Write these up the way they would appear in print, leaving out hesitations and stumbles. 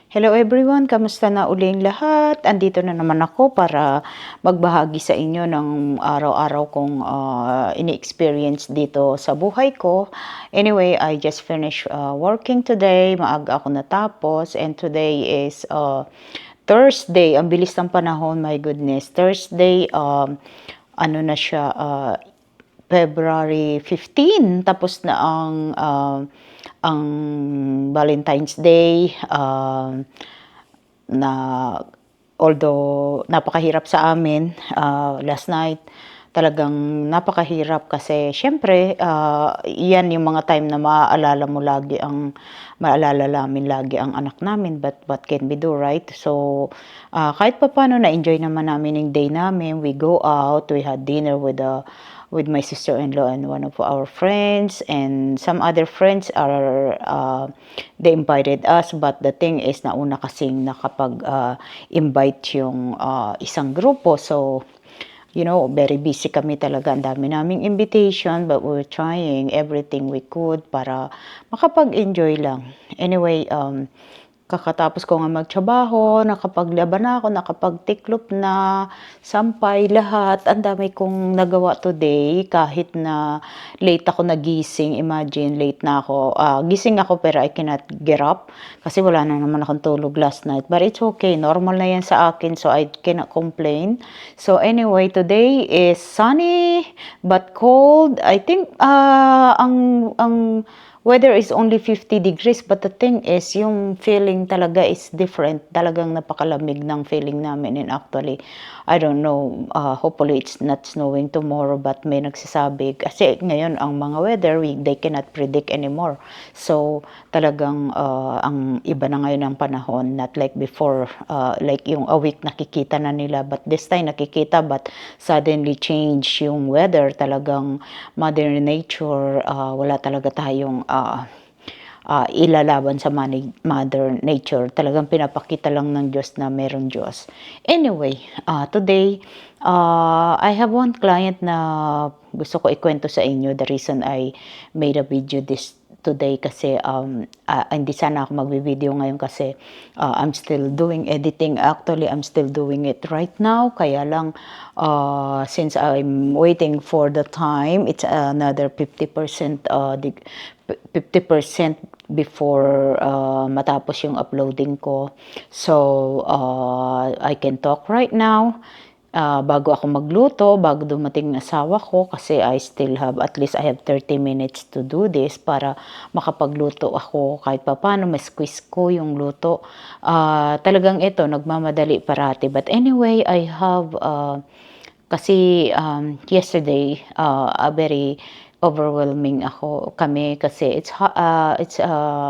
Hello everyone, kamusta na uling lahat? Andito na naman ako para magbahagi sa inyo ng araw-araw kong ini-experience dito sa buhay ko. Anyway, I just finished working today. Maaga ako natapos and today is Thursday. Ang bilis ng panahon, my goodness. Thursday, ano na siya, February 15, tapos na ang Valentine's Day, na although napakahirap sa amin last night, talagang napakahirap kasi syempre yan yung mga time na maalala namin lagi ang anak namin, but what can we do, right? So kahit papaano na-enjoy naman namin yung day namin. We go out, we had dinner with my sister-in-law and one of our friends, and some other friends are they invited us, but the thing is nauna kasing nakapag-invite yung isang grupo, so you know, very busy kami talaga. Ang dami naming invitation, but we're trying everything we could para makapag-enjoy lang. Anyway, kakatapos ko nga magtrabaho, nakapaglaban na ako, nakapagtiklop na, sampay, lahat. Ang dami kong nagawa today kahit na late ako nagising. Imagine, late na ako. Gising ako pero I cannot get up kasi wala na naman akong tulog last night. But it's okay, normal na yan sa akin, so I cannot complain. So anyway, today is sunny but cold. I think ang weather is only 50 degrees, but the thing is, yung feeling talaga is different. Talagang napakalamig ng feeling namin. And actually, I don't know, hopefully it's not snowing tomorrow, but may nagsasabi. Kasi ngayon, ang mga weather, they cannot predict anymore. So, talagang ang iba na ngayon ang panahon, not like before, like yung a week nakikita na nila, but this time nakikita, but suddenly change yung weather. Talagang Mother Nature, wala talaga tayong ilalaban sa Mother Nature. Talagang pinapakita lang ng Diyos na meron Diyos. Anyway, today, I have one client na gusto ko ikwento sa inyo. The reason I made a video today kasi hindi sana ako magbi-video ngayon kasi I'm still doing editing. Actually, I'm still doing it right now. Kaya lang, since I'm waiting for the time, it's another 50% before matapos yung uploading ko. So, I can talk right now. Bago ako magluto, bago dumating ang asawa ko, kasi I still have, at least I have 30 minutes to do this para makapagluto ako kahit paano, mas-squeeze ko yung luto. Talagang ito, nagmamadali parati. But anyway, I have, kasi yesterday, a very overwhelming kami kasi it's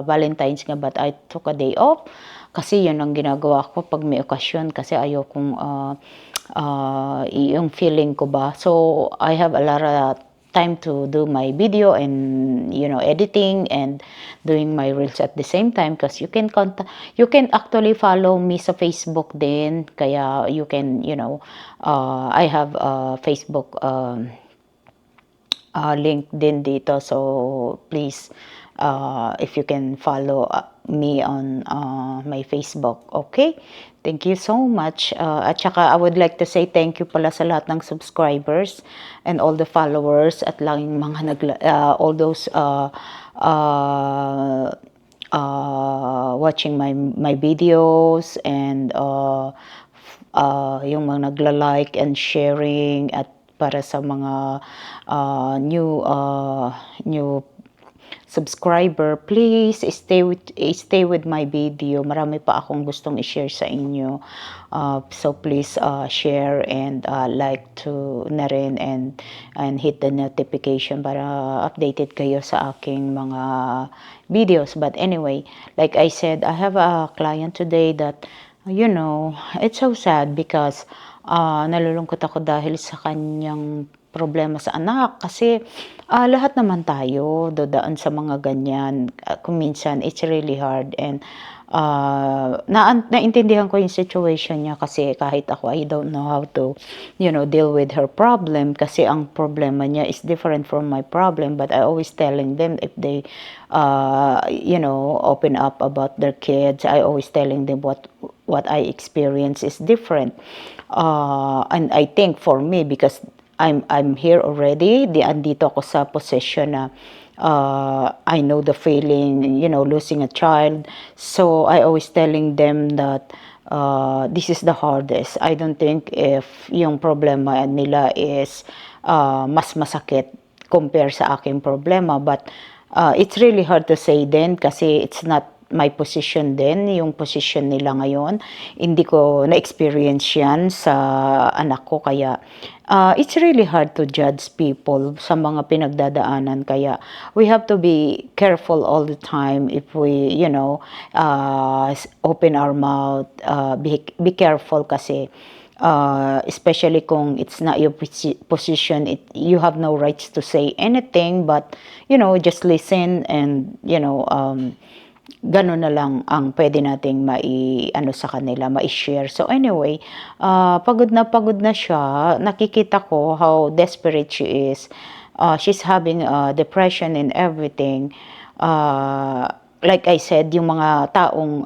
Valentine's nga, but I took a day off kasi yun ang ginagawa ko pag may okasyon kasi ayokong yung feeling ko ba. So I have a lot of time to do my video and editing and doing my reels at the same time, because you can actually follow me sa Facebook din, kaya you can I have a Facebook link din dito, so please if you can follow me on my Facebook, okay? Thank you so much. At saka I would like to say thank you pala sa lahat ng subscribers and all the followers at laging mga all those watching my videos and yung mga nagla-like and sharing, at para sa mga new subscriber, please stay with my video. Marami pa akong gustong i-share sa inyo. So please share and like to na rin, and hit the notification para updated kayo sa aking mga videos. But anyway, like I said, I have a client today that it's so sad because nalulungkot ako dahil sa kanyang problema sa anak kasi, lahat naman tayo dadaan sa mga ganyan, kung minsan it's really hard and, naintindihan ko yung situation niya kasi kahit ako I don't know how to, deal with her problem kasi ang problema niya is different from my problem but I always telling them if they, open up about their kids, I always telling them what I experience is different. And I think for me because I'm here already, andito ako sa position na I know the feeling, losing a child. So I always telling them that this is the hardest. I don't think if yung problema nila is mas masakit compare sa aking problema. But it's really hard to say din kasi it's not my position din, yung position nila ngayon. Hindi ko na-experience yan sa anak ko kaya it's really hard to judge people sa mga pinagdadaanan kaya we have to be careful all the time if we, open our mouth, be careful kasi especially kung it's not your position, you have no rights to say anything but, just listen and, gano'n na lang ang pwede nating mai-ano sa kanila, mai-share. So anyway, pagod na siya. Nakikita ko how desperate she is. She's having depression and everything. Like I said, yung mga taong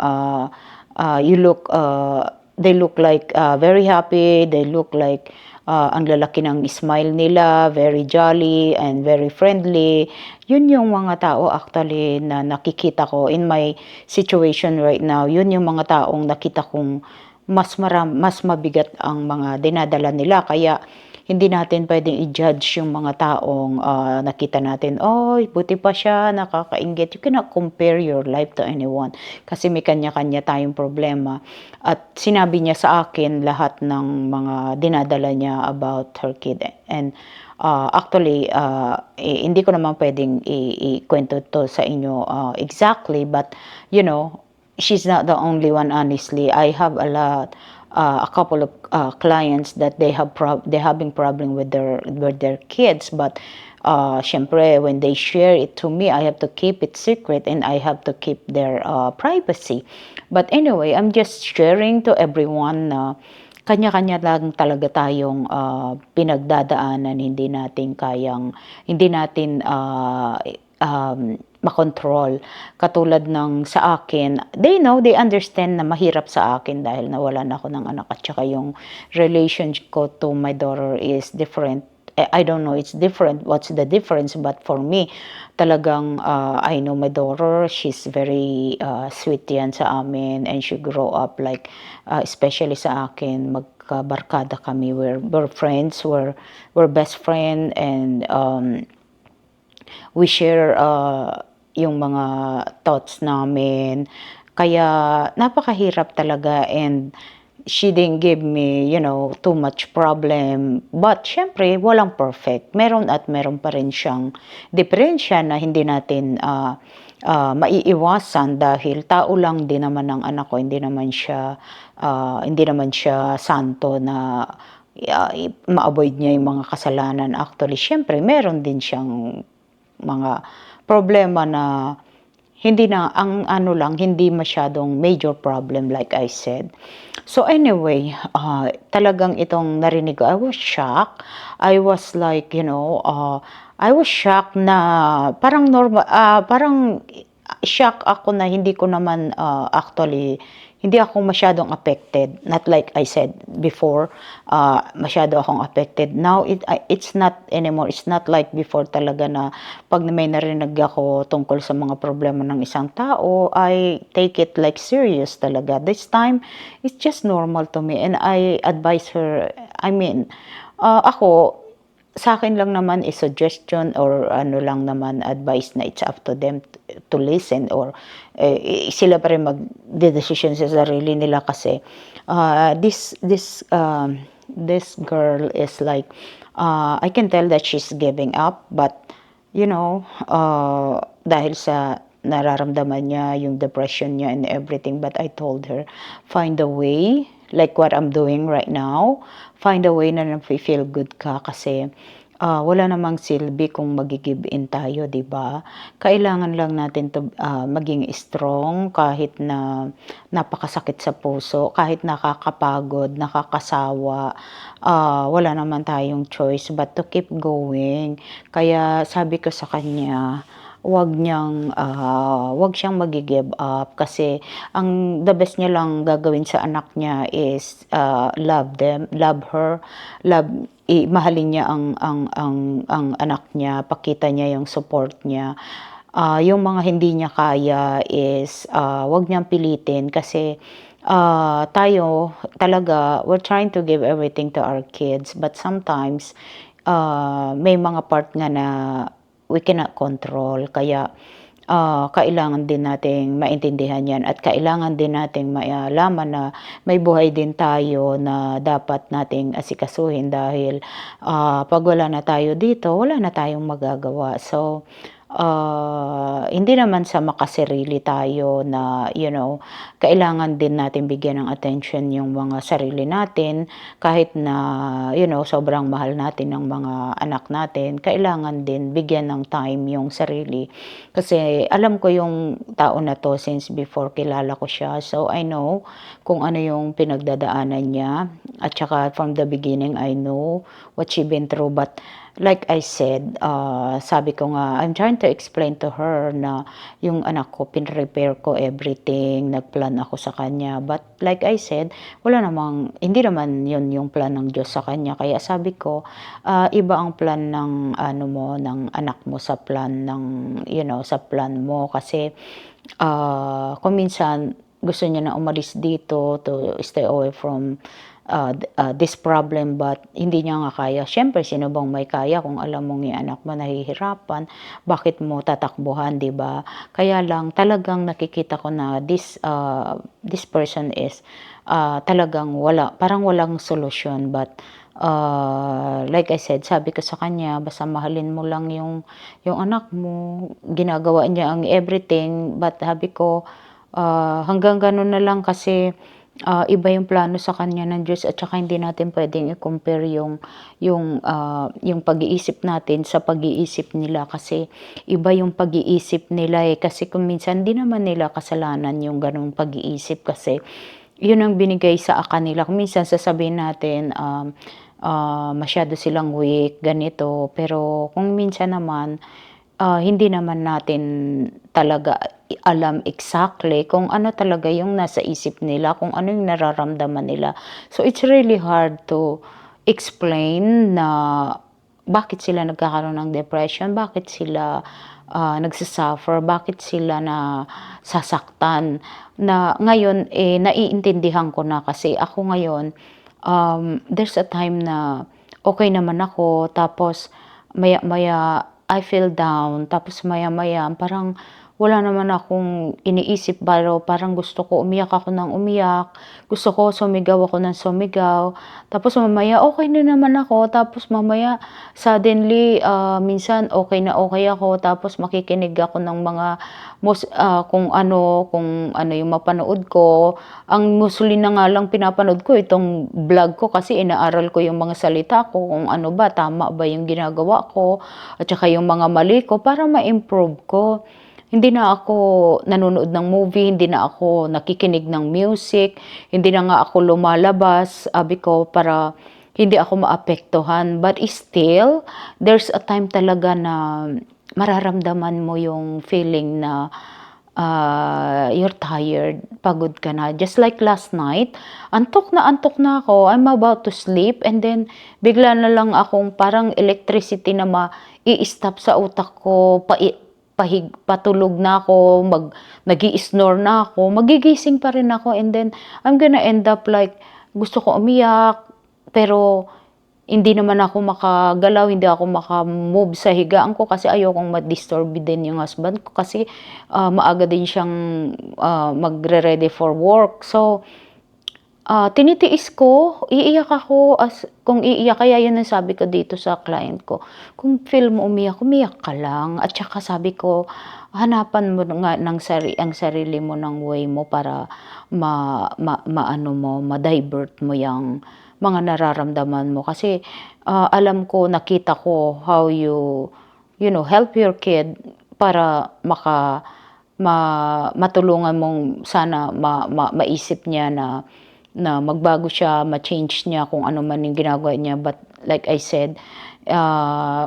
they look like very happy, they look like ang lalaki ng smile nila, very jolly and very friendly. Yun yung mga tao actually na nakikita ko in my situation right now. Yun yung mga taong nakita kong mas mabigat ang mga dinadala nila. Kaya hindi natin pwedeng i-judge yung mga taong nakita natin, oh, buti pa siya, nakakainggit. You cannot compare your life to anyone kasi may kanya-kanya tayong problema. At sinabi niya sa akin lahat ng mga dinadala niya about her kid. And actually, hindi ko naman pwedeng ikwento to sa inyo exactly, but, she's not the only one, honestly. I have a couple of clients that they having problem with their kids, but syempre when they share it to me, I have to keep it secret and I have to keep their privacy. But anyway, I'm just sharing to everyone na kanya-kanya lang talaga tayong pinagdadaanan, hindi natin makontrol. Katulad ng sa akin, they understand na mahirap sa akin dahil nawalan ako ng anak at saka yung relationship ko to my daughter is different. I don't know, it's different. What's the difference? But for me, talagang I know my daughter, she's very sweet yan sa amin and she grow up like, especially sa akin, magkabarkada kami. We're friends, we're best friend and we share yung mga thoughts namin. Kaya napakahirap talaga and she didn't give me, too much problem. But syempre, walang perfect. Meron at meron pa rin siyang diferensya na hindi natin maiiwasan dahil tao lang din naman ang anak ko. Hindi naman siya santo na ma-avoid niya yung mga kasalanan. Actually, syempre, meron din siyang mga problema na hindi masyadong major problem like I said. So anyway, talagang itong narinig ko, I was shocked. I was like, I was shocked na parang shock ako na hindi ko naman actually hindi ako masyadong affected. Not like I said before, masyado akong affected. Now, it's not anymore. It's not like before talaga na pag may narinig ako tungkol sa mga problema ng isang tao, I take it like serious talaga. This time, it's just normal to me. And I advise her, ako, sa akin lang naman is suggestion or lang naman advice na it's up to them to listen or sila pa rin mag-decision sa sarili nila kasi this girl is like I can tell that she's giving up but dahil sa nararamdaman niya yung depression niya and everything but I told her find a way like what I'm doing right now. Find a way na nafe-feel good ka kasi wala namang silbi kung magi-give in tayo, 'di ba? Kailangan lang natin maging strong kahit na napakasakit sa puso, kahit nakakapagod, nakakasawa, wala naman tayong choice but to keep going. Kaya sabi ko sa kanya, wag siyang magi-give up kasi the best niya lang gagawin sa anak niya is, love them, love her, love mahalin niya ang anak niya, pakita niya yung support niya. Yung mga hindi niya kaya is, wag niyang pilitin kasi, tayo talaga we're trying to give everything to our kids but sometimes, may mga part nga na we cannot control kaya, kailangan din nating maintindihan 'yan at kailangan din nating malaman na may buhay din tayo na dapat nating asikasuhin dahil, 'pag wala na tayo dito, wala na tayong magagawa. So, hindi naman sa makasarili tayo na, kailangan din natin bigyan ng attention yung mga sarili natin kahit na, sobrang mahal natin ng mga anak natin, kailangan din bigyan ng time yung sarili. Kasi alam ko yung tao na 'to since before kilala ko siya. So, I know kung ano yung pinagdadaanan niya at saka from the beginning I know what she been through. But like I said, sabi ko nga, I'm trying to explain to her na yung anak ko, pinrepare ko everything, nagplan ako sa kanya. But like I said, hindi naman yun yung plan ng Diyos sa kanya. Kaya sabi ko, iba ang plan ng ng anak mo sa plan sa plan mo. Kasi kung minsan gusto niya na umalis dito to stay away from this problem but hindi niya nga kaya. Siyempre, sino bang may kaya kung alam mong yung anak mo nahihirapan, bakit mo tatakbuhan, 'di ba? Kaya lang talagang nakikita ko na this person is talagang parang walang solusyon but like I said, sabi ko sa kanya, basta mahalin mo lang yung anak mo, ginagawa niya ang everything but sabi ko, hanggang gano'n na lang kasi iba yung plano sa kanya ng Diyos at saka hindi natin puwedeng i-compare yung pag-iisip natin sa pag-iisip nila kasi iba yung pag-iisip nila, kasi kung minsan hindi naman nila kasalanan yung gano'ng pag-iisip kasi yun ang binigay sa kanila. Kung minsan sasabihin natin, masyado silang weak, ganito, pero kung minsan naman, hindi naman natin talaga alam exactly kung ano talaga yung nasa isip nila, kung ano yung nararamdaman nila. So, it's really hard to explain na bakit sila nagkakaroon ng depression, bakit sila bakit sila nasasaktan. Na ngayon, naiintindihan ko na kasi ako ngayon, there's a time na okay naman ako tapos maya-maya I feel down tapos maya-maya parang wala naman akong iniisip pero parang gusto ko umiyak ako ng umiyak, gusto ko sumigaw ako ng sumigaw, tapos mamaya okay na naman ako, tapos mamaya suddenly, minsan okay na okay ako tapos makikinig ako ng mga kung ano yung mapanood ko. Ang mostly na nga lang pinapanood ko itong vlog ko kasi inaaral ko yung mga salita ko kung ano ba, tama ba yung ginagawa ko at saka yung mga mali ko para ma-improve ko. Hindi na ako nanonood ng movie, hindi na ako nakikinig ng music, hindi na nga ako lumalabas, sabi ko, para hindi ako maapektuhan. But still, there's a time talaga na mararamdaman mo yung feeling na you're tired, pagod ka na. Just like last night, antok na ako. I'm about to sleep and then bigla na lang akong parang electricity na i-stop sa utak ko, patulog na ako, nag-i-snore na ako, magigising pa rin ako and then I'm gonna end up like gusto ko umiyak pero hindi naman ako makagalaw, hindi ako maka-move sa higaan ko kasi ayokong ma-disturb din yung husband ko kasi maaga din siyang magre-ready for work. So, Tinitiis ko, iiyak ako as kung iiyak kaya yun ang sabi ko dito sa client ko, kung feel mo umiyak, umiyak ka lang at saka sabi ko, hanapan mo nga ng ang sarili mo ng way mo para maano mo, ma-divert mo yang mga nararamdaman mo. Kasi, alam ko, nakita ko how you know, help your kid para matulungan mong sana maisip niya na magbago siya, ma-change niya kung ano man yung ginagawa niya. But like I said,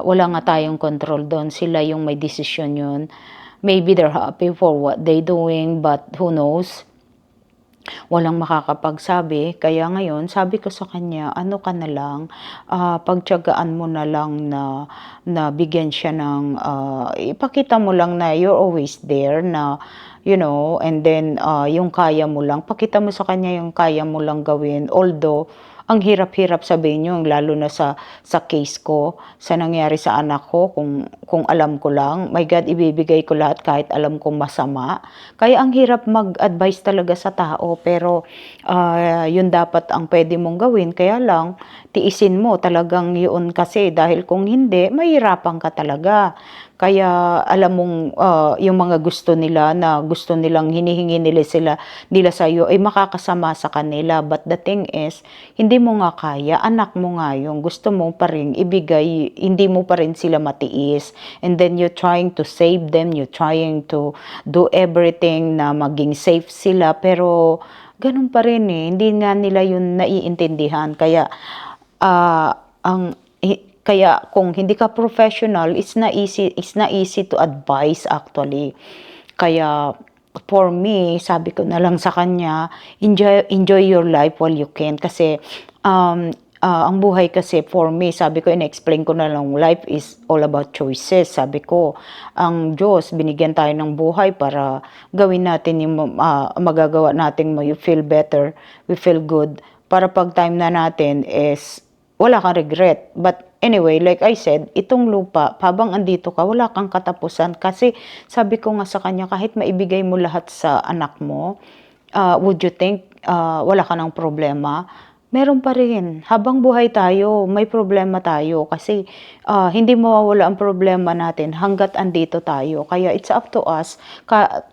wala nga tayong control doon. Sila yung may desisyon yun. Maybe they're happy for what they doing, but who knows? Walang makakapagsabi. Kaya ngayon, sabi ko sa kanya, ano ka na lang, pagtiyagaan mo na lang na bigyan siya ng, ipakita mo lang na you're always there, na, you know, and then, yung kaya mo lang, pakita mo sa kanya yung kaya mo lang gawin. Although, ang hirap-hirap sabihin yun, lalo na sa case ko, sa nangyari sa anak ko, kung alam ko lang, my God, ibibigay ko lahat kahit alam kong masama. Kaya ang hirap mag-advise talaga sa tao, pero yun dapat ang pwede mong gawin. Kaya lang, tiisin mo talagang yun kasi, dahil kung hindi, mahirapan ka talaga. Kaya alam mong yung mga gusto nila na gusto nilang hinihingi nila sa iyo ay makakasama sa kanila. But the thing is, hindi mo nga kaya, anak mo nga yung gusto mo pa rin ibigay, hindi mo pa rin sila matiis. And then you're trying to save them, you're trying to do everything na maging safe sila, pero ganun pa rin eh, hindi nga nila yun naiintindihan. Kaya ah, ang kaya kung hindi ka professional, it's not easy to advise actually. Kaya for me, sabi ko na lang sa kanya, enjoy your life while you can. Kasi ang buhay kasi for me, sabi ko, in-explain ko na lang, life is all about choices. Sabi ko, ang Diyos, binigyan tayo ng buhay para gawin natin yung magagawa natin, you feel better, we feel good. Para pag time na natin is wala kang regret. But anyway, like I said, itong lupa, habang andito ka, wala kang katapusan. Kasi sabi ko nga sa kanya, kahit maibigay mo lahat sa anak mo, would you think wala ka ng problema? Meron pa rin. Habang buhay tayo, may problema tayo. Kasi hindi mawawala ang problema natin hanggat andito tayo. Kaya it's up to us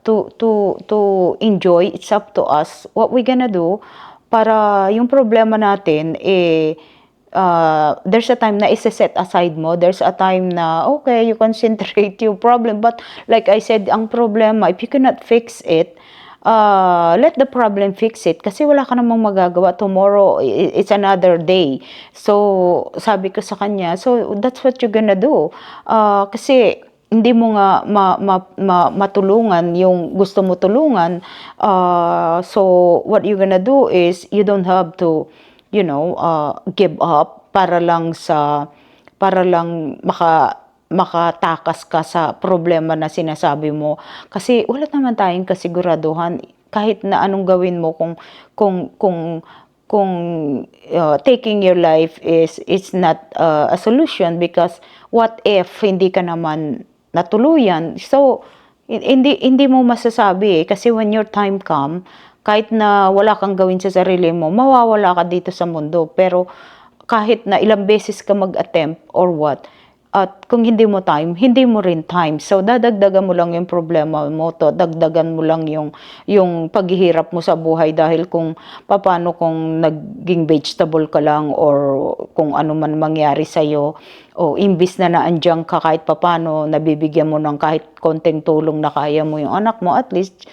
to enjoy. It's up to us what we gonna do para yung problema natin there's a time na isa-set aside mo. There's a time na, okay, you concentrate your problem. But like I said, ang problema, if you cannot fix it, let the problem fix it. Kasi wala ka namang magagawa. Tomorrow, it's another day. So, sabi ko sa kanya, so that's what you're gonna do. Kasi, hindi mo nga matulungan yung gusto mo tulungan. So, what you're gonna do is, you don't have to give up para lang makatakas ka sa problema na sinasabi mo. Kasi wala naman tayong kasiguraduhan kahit na anong gawin mo kung taking your life is not a solution, because what if hindi ka naman natuluyan? So hindi mo masasabi kasi when your time come, kahit na wala kang gawin sa sarili mo, mawawala ka dito sa mundo. Pero kahit na ilang beses ka mag-attempt or what, at kung hindi mo rin time. So, dadagdagan mo lang yung problema mo, dagdagan mo lang yung paghihirap mo sa buhay, dahil kung paano kung naging vegetable ka lang or kung ano man mangyari sa'yo, o imbis na naandyan ka kahit papano, nabibigyan mo ng kahit konting tulong na kaya mo yung anak mo, at least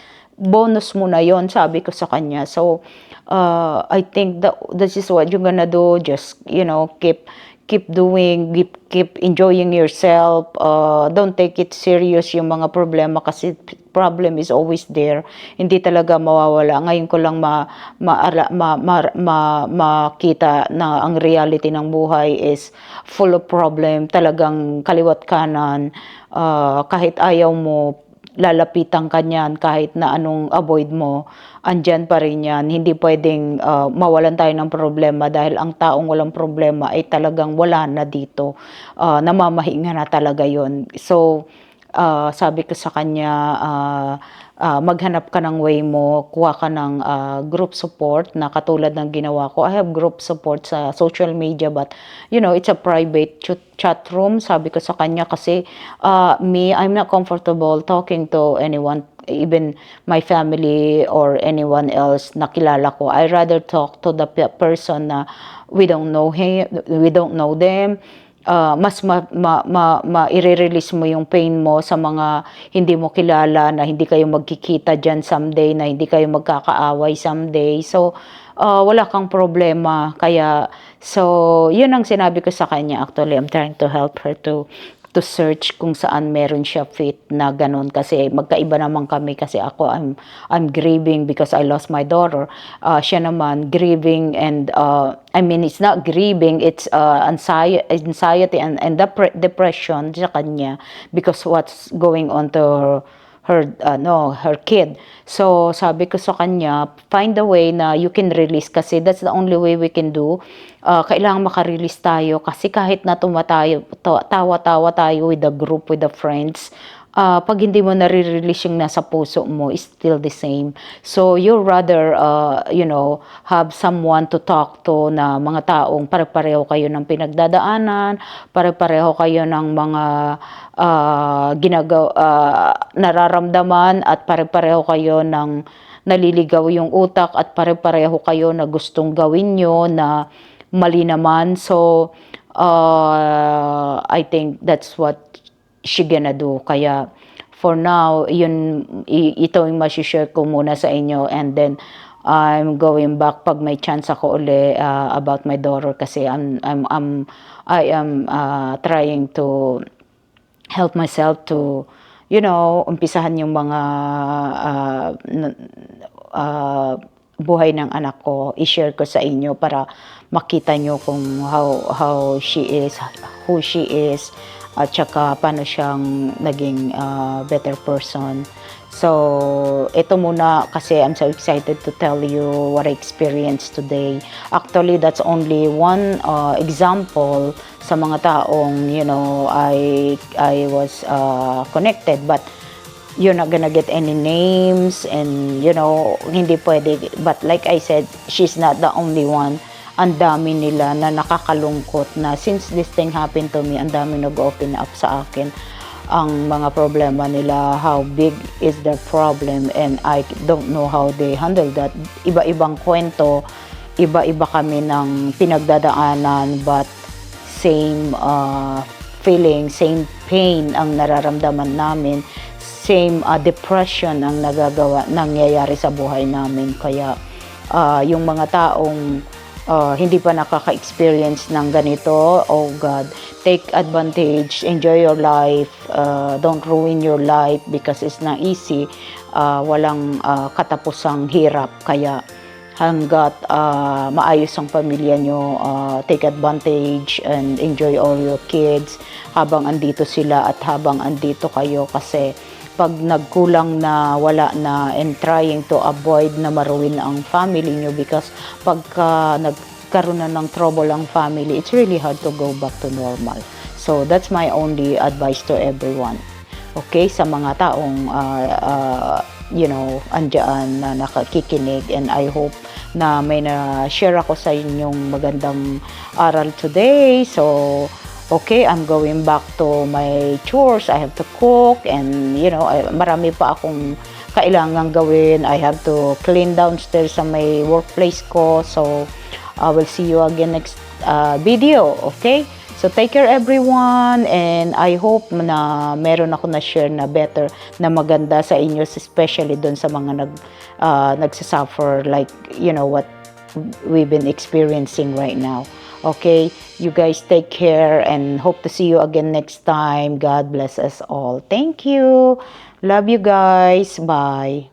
bonus mo na yon, sabi ko sa kanya. So I think that this is what you're gonna do. Just keep doing, keep enjoying yourself. Don't take it serious yung mga problema, kasi problem is always there, hindi talaga mawawala. Ngayon ko lang makita na ang reality ng buhay is full of problem, talagang kaliwat kanan. Kahit ayaw mo, lalapitan ka niyan, kahit na anong avoid mo, andyan pa rin yan. Hindi pwedeng mawalan tayo ng problema, dahil ang taong walang problema ay talagang wala na dito. Namamahinga na talaga yon. So, sabi ko sa kanya, maghanap ka ng way mo, kuha ka ng group support na katulad ng ginawa ko. I have group support sa social media, but it's a private chat room. Sabi ko sa kanya kasi I'm not comfortable talking to anyone, even my family or anyone else na kilala ko. I rather talk to the person na we don't know him, we don't know them. Mas i-release mo yung pain mo sa mga hindi mo kilala, na hindi kayo magkikita dyan someday, na hindi kayo magkakaaway someday. So, wala kang problema. Kaya, so, yun ang sinabi ko sa kanya. Actually, I'm trying to help her to search kung saan meron siya fit na ganun, kasi magkaiba naman kami. Kasi ako, I'm grieving because I lost my daughter. Siya naman grieving, and I mean, it's not grieving, it's anxiety and depression sa kanya because what's going on to her kid. So sabi ko sa kanya, find a way na you can release, kasi that's the only way we can do. Kailangan makarelease tayo, kasi kahit na tawa-tawa tayo with the group, with the friends, pag hindi mo nare-release yung nasa puso mo, is still the same. So you rather have someone to talk to, na mga taong pare-pareho kayo ng pinagdadaanan, pare-pareho kayo ng mga nararamdaman, at pare-pareho kayo ng naliligaw yung utak, at pare-pareho kayo na gustong gawin nyo na mali naman. So I think that's what she gonna do. Kaya for now, ito yung masishare ko muna sa inyo, and then I'm going back pag may chance ako uli about my daughter, kasi I am trying to help myself to umpisahan yung mga buhay ng anak ko, i-share ko sa inyo para makita nyo kung how she is, who she is, at saka paano siyang naging better person. So, ito muna, kasi I'm so excited to tell you what I experienced today. Actually, that's only one example sa mga taong, I was connected, but you're not gonna get any names, and hindi pwede. But like I said, she's not the only one. Ang dami nila na nakakalungkot, na since this thing happened to me, ang dami nag-open up sa akin ang mga problema nila, how big is their problem, and I don't know how they handle that. Iba-ibang kwento, iba-iba kami ng pinagdadaanan, but same feeling, same pain ang nararamdaman namin, same depression ang nangyayari sa buhay namin. Kaya yung mga taong hindi pa nakaka-experience ng ganito, oh God, take advantage, enjoy your life, don't ruin your life, because it's not easy, walang katapusang hirap. Kaya hanggat maayos ang pamilya nyo, take advantage and enjoy all your kids habang andito sila at habang andito kayo, kasi pag nagkulang na, wala na, and trying to avoid na maruin ang family nyo, because pagka nagkaroon na ng trouble ang family, it's really hard to go back to normal. So that's my only advice to everyone. Okay, sa mga taong andyan na nakakikinig, and I hope na may na-share ako sa inyong magandang aral today. So okay, I'm going back to my chores. I have to cook, and marami pa akong kailangang gawin. I have to clean downstairs sa may workplace ko. So I will see you again next video. Okay, so take care everyone, and I hope na meron ako na share na better, na maganda sa inyo, especially doon sa mga nagsasuffer like what we've been experiencing right now. Okay, you guys take care, and hope to see you again next time. God bless us all. Thank you. Love you guys. Bye.